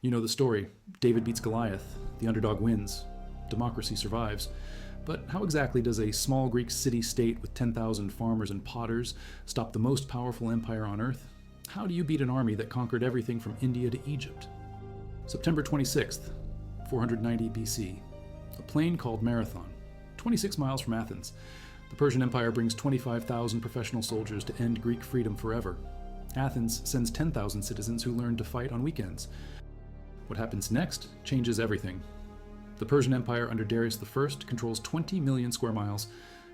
You know the story. David beats Goliath. The underdog wins. Democracy survives. But how exactly does a small Greek city-state with 10,000 farmers and potters stop the most powerful empire on Earth? How do you beat an army that conquered everything from India to Egypt? September 26th, 490 BC. A plain called Marathon, 26 miles from Athens. The Persian Empire brings 25,000 professional soldiers to end Greek freedom forever. Athens sends 10,000 citizens who learn to fight on weekends. What happens next changes everything. The Persian Empire under Darius I controls 20 million square miles.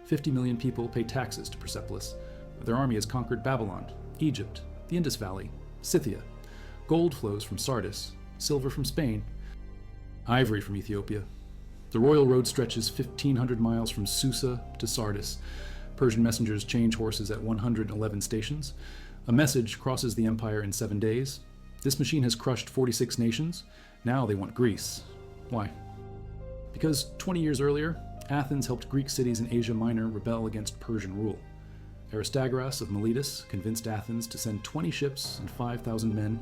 50 million people pay taxes to Persepolis. Their army has conquered Babylon, Egypt, the Indus Valley, Scythia. Gold flows from Sardis, silver from Spain, ivory from Ethiopia. The royal road stretches 1,500 miles from Susa to Sardis. Persian messengers change horses at 111 stations. A message crosses the empire in 7 days. This machine has crushed 46 nations. Now they want Greece. Why? Because 20 years earlier, Athens helped Greek cities in Asia Minor rebel against Persian rule. Aristagoras of Miletus convinced Athens to send 20 ships and 5,000 men.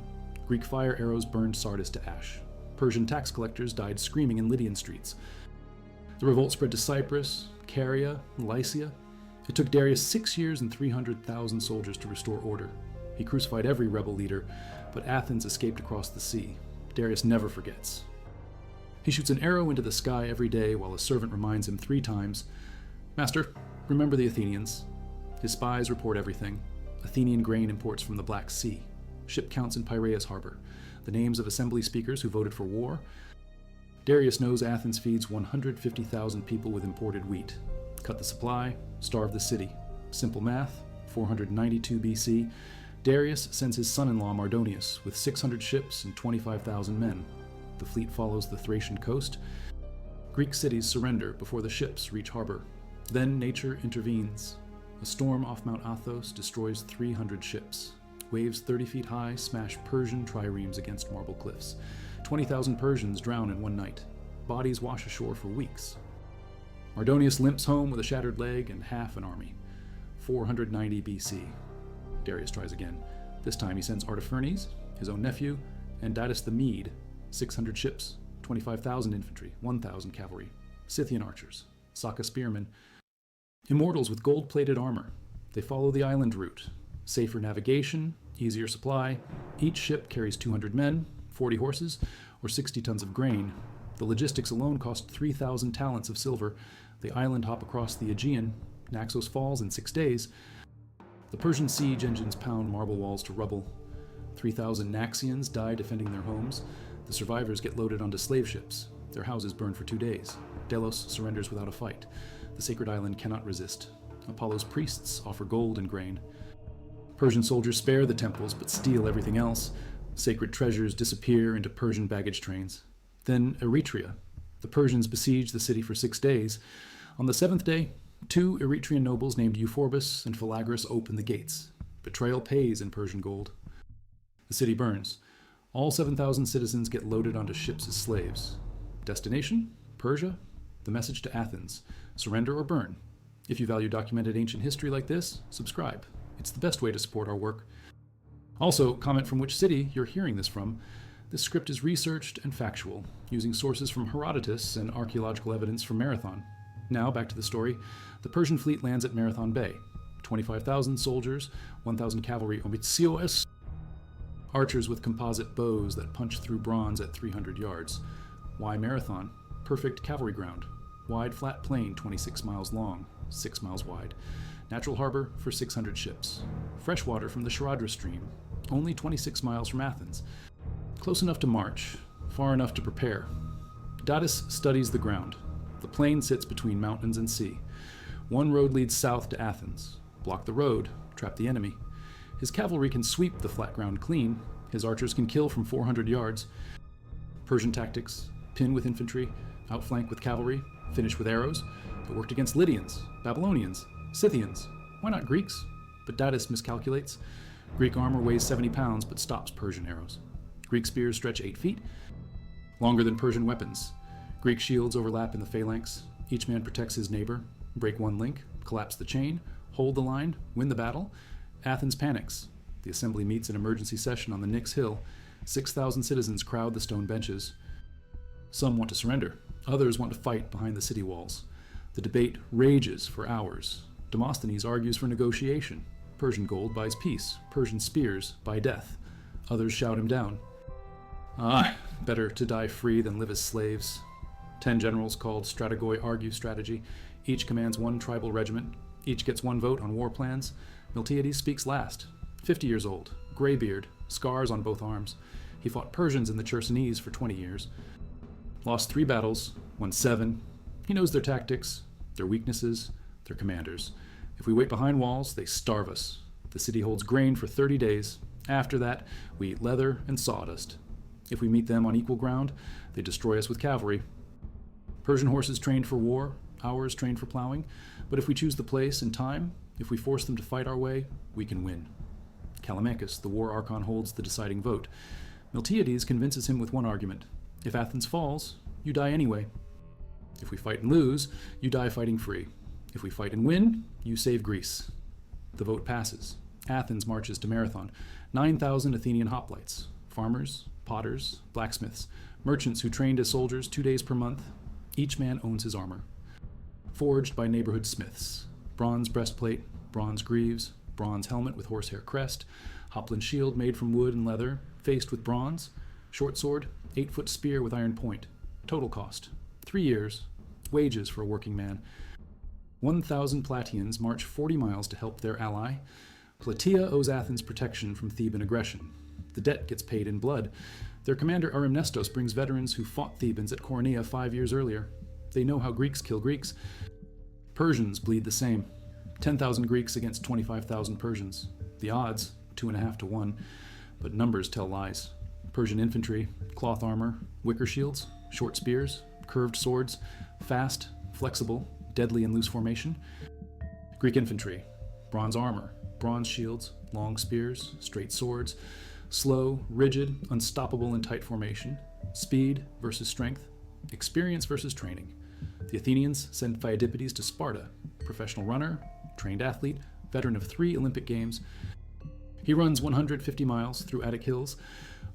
Greek fire arrows burned Sardis to ash. Persian tax collectors died screaming in Lydian streets. The revolt spread to Cyprus, Caria, Lycia. It took Darius 6 years and 300,000 soldiers to restore order. He crucified every rebel leader, but Athens escaped across the sea. Darius never forgets. He shoots an arrow into the sky every day while a servant reminds him 3 times, "Master, remember the Athenians." His spies report everything. Athenian grain imports from the Black Sea. Ship counts in Piraeus harbor. The names of assembly speakers who voted for war. Darius knows Athens feeds 150,000 people with imported wheat. Cut the supply, starve the city. Simple math, 492 BC. Darius sends his son-in-law Mardonius with 600 ships and 25,000 men. The fleet follows the Thracian coast. Greek cities surrender before the ships reach harbor. Then nature intervenes. A storm off Mount Athos destroys 300 ships. Waves 30 feet high smash Persian triremes against marble cliffs. 20,000 Persians drown in one night. Bodies wash ashore for weeks. Mardonius limps home with a shattered leg and half an army. 490 BC. Darius tries again. This time he sends Artaphernes, his own nephew, and Datis the Mede, 600 ships, 25,000 infantry, 1,000 cavalry, Scythian archers, Saka spearmen, immortals with gold-plated armor. They follow the island route. Safer navigation, easier supply. Each ship carries 200 men, 40 horses, or 60 tons of grain. The logistics alone cost 3,000 talents of silver. The island hop across the Aegean. Naxos falls in 6 days. The Persian siege engines pound marble walls to rubble. 3,000 Naxians die defending their homes. The survivors get loaded onto slave ships. Their houses burn for 2 days. Delos surrenders without a fight. The sacred island cannot resist. Apollo's priests offer gold and grain. Persian soldiers spare the temples but steal everything else. Sacred treasures disappear into Persian baggage trains. Then Eretria. The Persians besiege the city for 6 days. On the 7th day, 2 Eretrian nobles named Euphorbus and Philagris open the gates. Betrayal pays in Persian gold. The city burns. All 7,000 citizens get loaded onto ships as slaves. Destination? Persia. The message to Athens: surrender or burn. If you value documented ancient history like this, subscribe. It's the best way to support our work. Also, comment from which city you're hearing this from. This script is researched and factual, using sources from Herodotus and archaeological evidence from Marathon. Now, back to the story. The Persian fleet lands at Marathon Bay. 25,000 soldiers, 1,000 cavalry omitios, archers with composite bows that punch through bronze at 300 yards. Why Marathon? Perfect cavalry ground. Wide flat plain 26 miles long, 6 miles wide. Natural harbor for 600 ships. Fresh water from the Sharadra stream, only 26 miles from Athens. Close enough to march, far enough to prepare. Datis studies the ground. The plain sits between mountains and sea. One road leads south to Athens. Block the road, trap the enemy. His cavalry can sweep the flat ground clean. His archers can kill from 400 yards. Persian tactics: pin with infantry, outflank with cavalry, finish with arrows. It worked against Lydians, Babylonians, Scythians. Why not Greeks? But Datis miscalculates. Greek armor weighs 70 pounds but stops Persian arrows. Greek spears stretch 8 feet, longer than Persian weapons. Greek shields overlap in the phalanx. Each man protects his neighbor. Break one link, collapse the chain, hold the line, win the battle. Athens panics. The assembly meets an emergency session on the Nix Hill. 6,000 citizens crowd the stone benches. Some want to surrender. Others want to fight behind the city walls. The debate rages for hours. Demosthenes argues for negotiation. Persian gold buys peace. Persian spears buy death. Others shout him down. Better to die free than live as slaves. 10 generals called strategoi argue strategy. Each commands one tribal regiment. Each gets one vote on war plans. Miltiades speaks last. 50 years old, graybeard, scars on both arms. He fought Persians in the Chersonese for 20 years. Lost 3 battles, won 7. He knows their tactics, their weaknesses, their commanders. If we wait behind walls, they starve us. The city holds grain for 30 days. After that, we eat leather and sawdust. If we meet them on equal ground, they destroy us with cavalry. Persian horses trained for war, ours trained for plowing. But if we choose the place and time, if we force them to fight our way, we can win. Callimachus, the war archon, holds the deciding vote. Miltiades convinces him with one argument. If Athens falls, you die anyway. If we fight and lose, you die fighting free. If we fight and win, you save Greece. The vote passes. Athens marches to Marathon. 9,000 Athenian hoplites, farmers, potters, blacksmiths, merchants who trained as soldiers 2 days per month. Each man owns his armor. Forged by neighborhood smiths. Bronze breastplate, bronze greaves, bronze helmet with horsehair crest, hopland shield made from wood and leather, faced with bronze, short sword, 8-foot spear with iron point. Total cost, 3 years, wages for a working man. 1,000 Plataeans march 40 miles to help their ally. Plataea owes Athens protection from Theban aggression. The debt gets paid in blood. Their commander Arymnestos brings veterans who fought Thebans at Coronea 5 years earlier. They know how Greeks kill Greeks. Persians bleed the same. 10,000 Greeks against 25,000 Persians. The odds, 2.5 to 1, but numbers tell lies. Persian infantry, cloth armor, wicker shields, short spears, curved swords, fast, flexible, deadly in loose formation. Greek infantry, bronze armor, bronze shields, long spears, straight swords, slow, rigid, unstoppable in tight formation, speed versus strength, experience versus training. The Athenians send Pheidippides to Sparta, professional runner, trained athlete, veteran of 3 Olympic Games. He runs 150 miles through Attic Hills,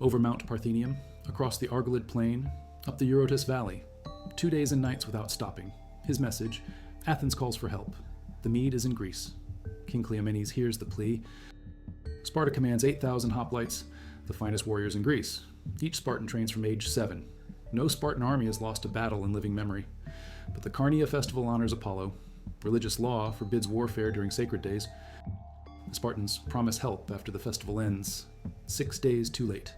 over Mount Parthenium, across the Argolid Plain, up the Eurotas Valley, 2 days and nights without stopping. His message, Athens calls for help. The mead is in Greece. King Cleomenes hears the plea. Sparta commands 8,000 hoplites, the finest warriors in Greece. Each Spartan trains from age 7. No Spartan army has lost a battle in living memory. But the Carnea festival honors Apollo. Religious law forbids warfare during sacred days. The Spartans promise help after the festival ends. 6 days too late.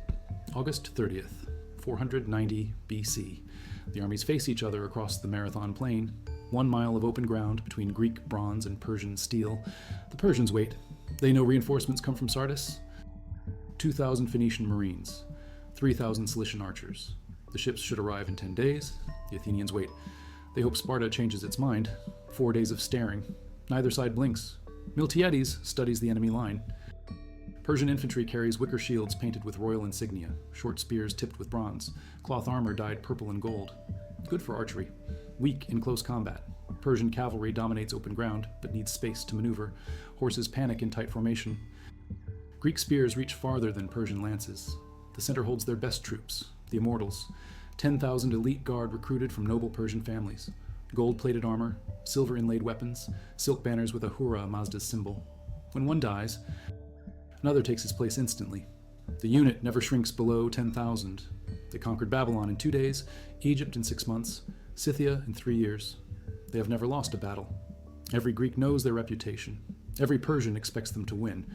August 30th, 490 BC. The armies face each other across the Marathon plain. 1 mile of open ground between Greek bronze and Persian steel. The Persians wait. They know reinforcements come from Sardis. 2,000 Phoenician marines. 3,000 Cilician archers. The ships should arrive in 10 days. The Athenians wait. They hope Sparta changes its mind. 4 days of staring. Neither side blinks. Miltiades studies the enemy line. Persian infantry carries wicker shields painted with royal insignia, short spears tipped with bronze, cloth armor dyed purple and gold. Good for archery. Weak in close combat. Persian cavalry dominates open ground, but needs space to maneuver. Horses panic in tight formation. Greek spears reach farther than Persian lances. The center holds their best troops, the Immortals. 10,000 elite guard recruited from noble Persian families. Gold-plated armor, silver inlaid weapons, silk banners with Ahura Mazda's symbol. When one dies, another takes his place instantly. The unit never shrinks below 10,000. They conquered Babylon in 2 days, Egypt in 6 months, Scythia in 3 years. They have never lost a battle. Every Greek knows their reputation. Every Persian expects them to win.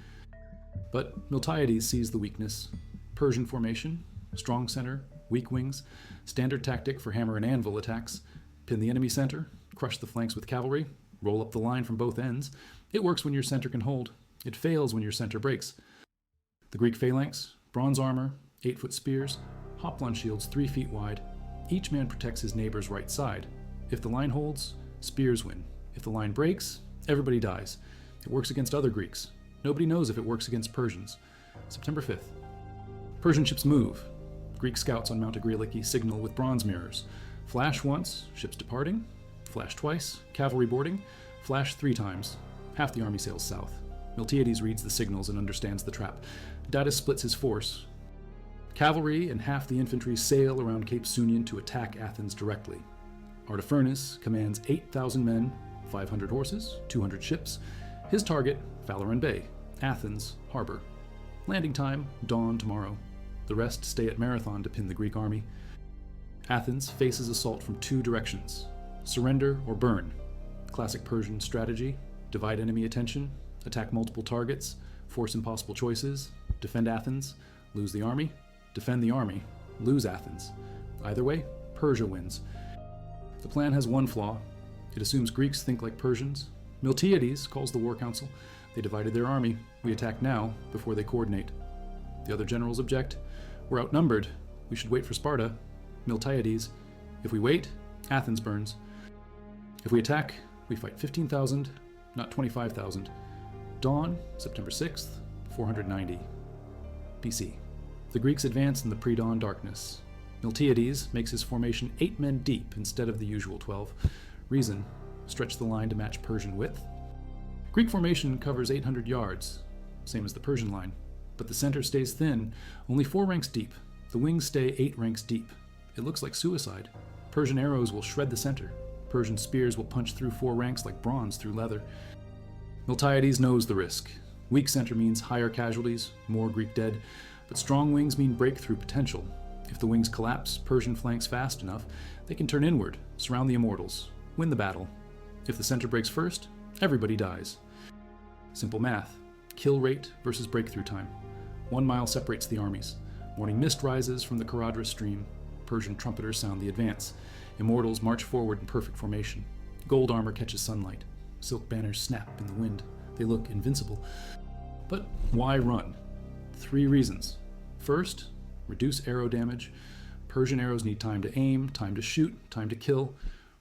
But Miltiades sees the weakness. Persian formation, strong center, weak wings, standard tactic for hammer and anvil attacks. Pin the enemy center, crush the flanks with cavalry, roll up the line from both ends. It works when your center can hold. It fails when your center breaks. The Greek phalanx, bronze armor, 8-foot spears, hoplon shields 3 feet wide. Each man protects his neighbor's right side. If the line holds, spears win. If the line breaks, everybody dies. It works against other Greeks. Nobody knows if it works against Persians. September 5th. Persian ships move. Greek scouts on Mount Agrioliki signal with bronze mirrors. Flash once, ships departing. Flash twice, cavalry boarding. Flash 3 times. Half the army sails south. Miltiades reads the signals and understands the trap. Datis splits his force. Cavalry and half the infantry sail around Cape Sunion to attack Athens directly. Artaphernes commands 8,000 men, 500 horses, 200 ships. His target, Phaleron Bay, Athens harbor. Landing time, dawn tomorrow. The rest stay at Marathon to pin the Greek army. Athens faces assault from two directions: surrender or burn. Classic Persian strategy: divide enemy attention, attack multiple targets, force impossible choices, defend Athens, lose the army, defend the army, lose Athens. Either way, Persia wins. The plan has one flaw. It assumes Greeks think like Persians. Miltiades calls the war council. They divided their army. We attack now, before they coordinate. The other generals object. We're outnumbered. We should wait for Sparta. Miltiades: if we wait, Athens burns. If we attack, we fight 15,000, not 25,000. Dawn, September 6th, 490 BC. The Greeks advance in the pre-dawn darkness. Miltiades makes his formation 8 men deep instead of the usual 12. Reason: stretch the line to match Persian width. Greek formation covers 800 yards, same as the Persian line, but the center stays thin, only 4 ranks deep. The wings stay 8 ranks deep. It looks like suicide. Persian arrows will shred the center. Persian spears will punch through 4 ranks like bronze through leather. Miltiades knows the risk. Weak center means higher casualties, more Greek dead, but strong wings mean breakthrough potential. If the wings collapse Persian flanks fast enough, they can turn inward, surround the immortals, win the battle. If the center breaks first, everybody dies. Simple math: kill rate versus breakthrough time. 1 mile separates the armies. Morning mist rises from the Caradra stream. Persian trumpeters sound the advance. Immortals march forward in perfect formation. Gold armor catches sunlight. Silk banners snap in the wind. They look invincible. But why run? 3 reasons. First, reduce arrow damage. Persian arrows need time to aim, time to shoot, time to kill.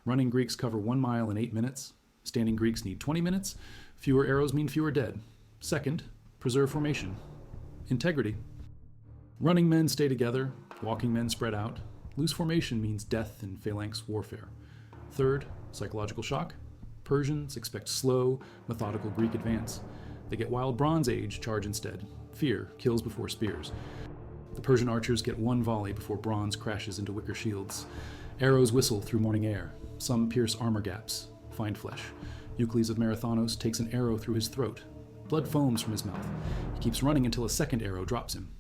Running Greeks cover 1 mile in 8 minutes. Standing Greeks need 20 minutes. Fewer arrows mean fewer dead. Second, preserve formation. Integrity. Running men stay together, walking men spread out. Loose formation means death in phalanx warfare. Third, psychological shock. Persians expect slow, methodical Greek advance. They get wild Bronze Age charge instead. Fear kills before spears. The Persian archers get 1 volley before bronze crashes into wicker shields. Arrows whistle through morning air. Some pierce armor gaps, find flesh. Eucles of Marathonos takes an arrow through his throat. Blood foams from his mouth. He keeps running until a second arrow drops him.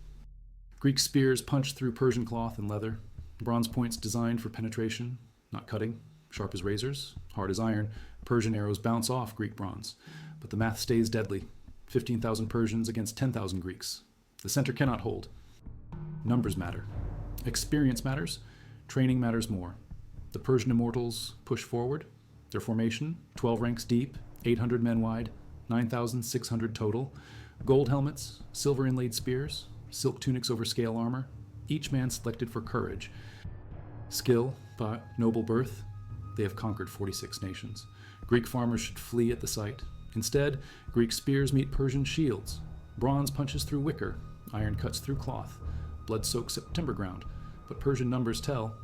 Greek spears punch through Persian cloth and leather. Bronze points designed for penetration, not cutting. Sharp as razors, hard as iron. Persian arrows bounce off Greek bronze. But the math stays deadly. 15,000 Persians against 10,000 Greeks. The center cannot hold. Numbers matter. Experience matters. Training matters more. The Persian immortals push forward. Their formation, 12 ranks deep, 800 men wide, 9,600 total. Gold helmets, silver inlaid spears, silk tunics over scale armor, each man selected for courage. Skill, by noble birth, they have conquered 46 nations. Greek farmers should flee at the sight. Instead, Greek spears meet Persian shields. Bronze punches through wicker, iron cuts through cloth. Blood soaks September ground, but Persian numbers tell.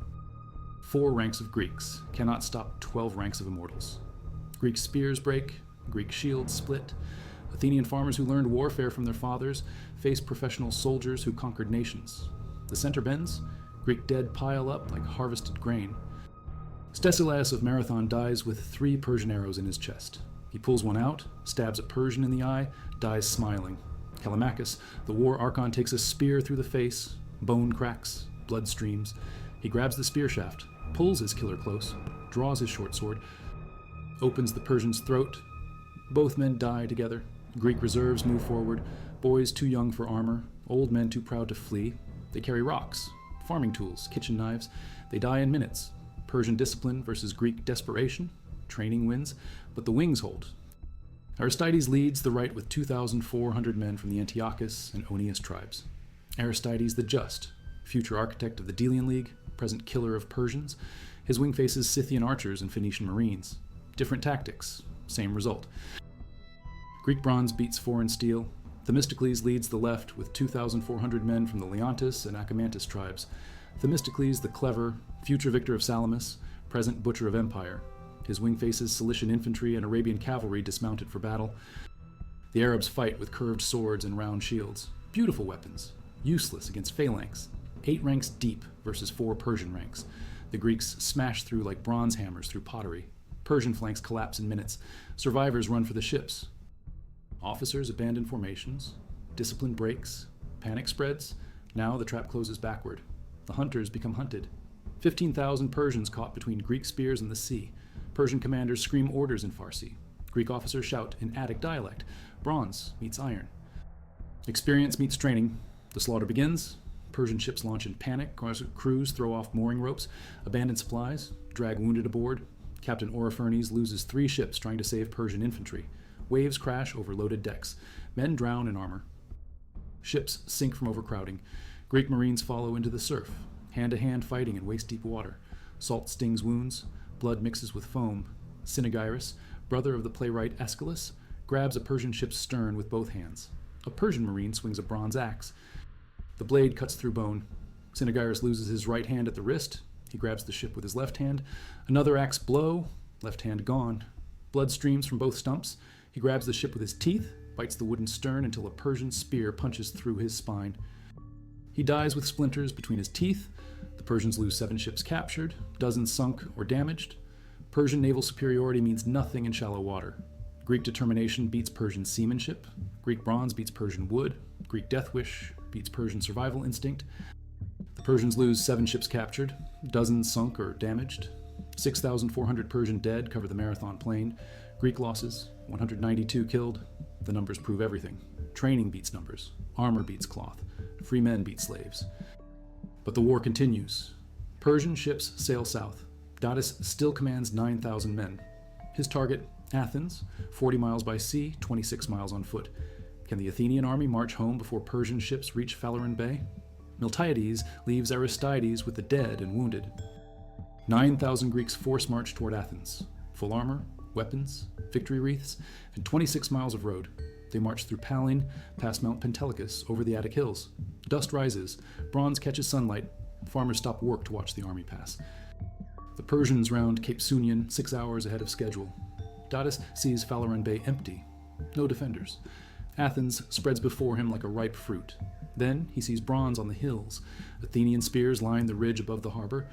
4 ranks of Greeks cannot stop 12 ranks of immortals. Greek spears break, Greek shields split. Athenian farmers who learned warfare from their fathers face professional soldiers who conquered nations. The center bends, Greek dead pile up like harvested grain. Stesilaus of Marathon dies with 3 Persian arrows in his chest. He pulls one out, stabs a Persian in the eye, dies smiling. Callimachus, the war archon, takes a spear through the face. Bone cracks, blood streams. He grabs the spear shaft, pulls his killer close, draws his short sword, opens the Persian's throat. Both men die together. Greek reserves move forward. Boys too young for armor, old men too proud to flee. They carry rocks, farming tools, kitchen knives. They die in minutes. Persian discipline versus Greek desperation. Training wins, but the wings hold. Aristides leads the right with 2,400 men from the Antiochus and Onius tribes. Aristides the Just, future architect of the Delian League, present killer of Persians. His wing faces Scythian archers and Phoenician marines. Different tactics, same result. Greek bronze beats foreign steel. Themistocles leads the left with 2,400 men from the Leontis and Achaementis tribes. Themistocles the clever, future victor of Salamis, present butcher of empire. His wing faces Cilician infantry and Arabian cavalry dismounted for battle. The Arabs fight with curved swords and round shields. Beautiful weapons, useless against phalanx. 8 ranks deep versus 4 Persian ranks. The Greeks smash through like bronze hammers through pottery. Persian flanks collapse in minutes. Survivors run for the ships. Officers abandon formations. Discipline breaks. Panic spreads. Now the trap closes backward. The hunters become hunted. 15,000 Persians caught between Greek spears and the sea. Persian commanders scream orders in Farsi. Greek officers shout in Attic dialect. Bronze meets iron. Experience meets training. The slaughter begins. Persian ships launch in panic. Crews throw off mooring ropes, abandon supplies, drag wounded aboard. Captain Oraphernes loses 3 ships trying to save Persian infantry. Waves crash over loaded decks. Men drown in armor. Ships sink from overcrowding. Greek marines follow into the surf. Hand-to-hand fighting in waist-deep water. Salt stings wounds. Blood mixes with foam. Cinegyrus, brother of the playwright Aeschylus, grabs a Persian ship's stern with both hands. A Persian marine swings a bronze axe. The blade cuts through bone. Cinegyrus loses his right hand at the wrist. He grabs the ship with his left hand. Another axe blow. Left hand gone. Blood streams from both stumps. He grabs the ship with his teeth, bites the wooden stern until a Persian spear punches through his spine. He dies with splinters between his teeth. The Persians lose 7 ships captured, dozens sunk or damaged. Persian naval superiority means nothing in shallow water. Greek determination beats Persian seamanship. Greek bronze beats Persian wood. Greek death wish beats Persian survival instinct. The Persians lose 7 ships captured, dozens sunk or damaged. 6,400 Persian dead cover the Marathon plain. Greek losses, 192 killed. The numbers prove everything. Training beats numbers. Armor beats cloth. Free men beat slaves. But the war continues. Persian ships sail south. Datis still commands 9,000 men. His target, Athens, 40 miles by sea, 26 miles on foot. Can the Athenian army march home before Persian ships reach Phaleron Bay? Miltiades leaves Aristides with the dead and wounded. 9,000 Greeks force march toward Athens. Full armor, weapons, victory wreaths, and 26 miles of road. They march through Pallene, past Mount Pentelicus, over the Attic hills. Dust rises, bronze catches sunlight. Farmers stop work to watch the army pass. The Persians round Cape Sunion 6 hours ahead of schedule. Datis sees Phaleron Bay empty. No defenders. Athens spreads before him like a ripe fruit. Then he sees bronze on the hills. Athenian spears line the ridge above the harbor.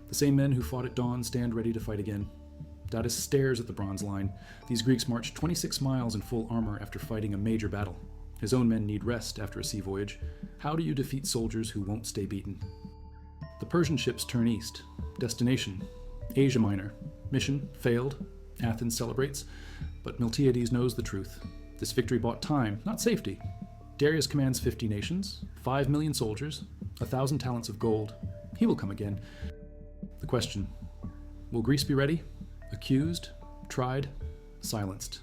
The same men who fought at dawn stand ready to fight again. Datis stares at the bronze line. These Greeks march 26 miles in full armor after fighting a major battle. His own men need rest after a sea voyage. How do you defeat soldiers who won't stay beaten? The Persian ships turn east. Destination, Asia Minor. Mission, failed. Athens celebrates. But Miltiades knows the truth. This victory bought time, not safety. Darius commands 50 nations, 5 million soldiers, 1,000 talents of gold. He will come again. The question, will Greece be ready? Accused, tried, silenced.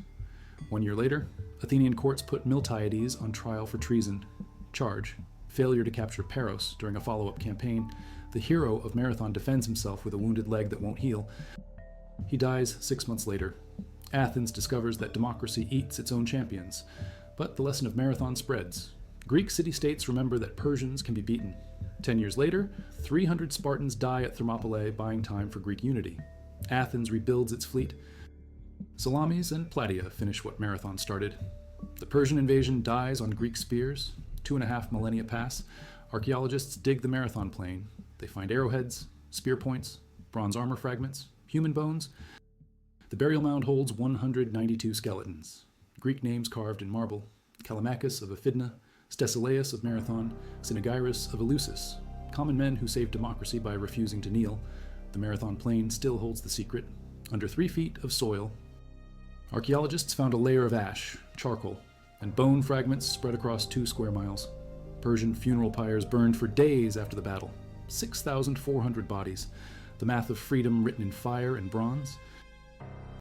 1 year later, Athenian courts put Miltiades on trial for treason. Charge, failure to capture Paros during a follow-up campaign. The hero of Marathon defends himself with a wounded leg that won't heal. He dies 6 months later. Athens discovers that democracy eats its own champions. But the lesson of Marathon spreads. Greek city-states remember that Persians can be beaten. 10 years later, 300 Spartans die at Thermopylae, buying time for Greek unity. Athens rebuilds its fleet. Salamis and Plataea finish what Marathon started. The Persian invasion dies on Greek spears. 2.5 millennia pass. Archaeologists dig the Marathon plain. They find arrowheads, spear points, bronze armor fragments, human bones. The burial mound holds 192 skeletons. Greek names carved in marble. Callimachus of Aphidna, Stesilaus of Marathon, Cinegyrus of Eleusis. Common men who saved democracy by refusing to kneel. The Marathon plain still holds the secret. Under 3 feet of soil. Archaeologists found a layer of ash, charcoal, and bone fragments spread across 2 square miles. Persian funeral pyres burned for days after the battle. 6,400 bodies. The math of freedom written in fire and bronze.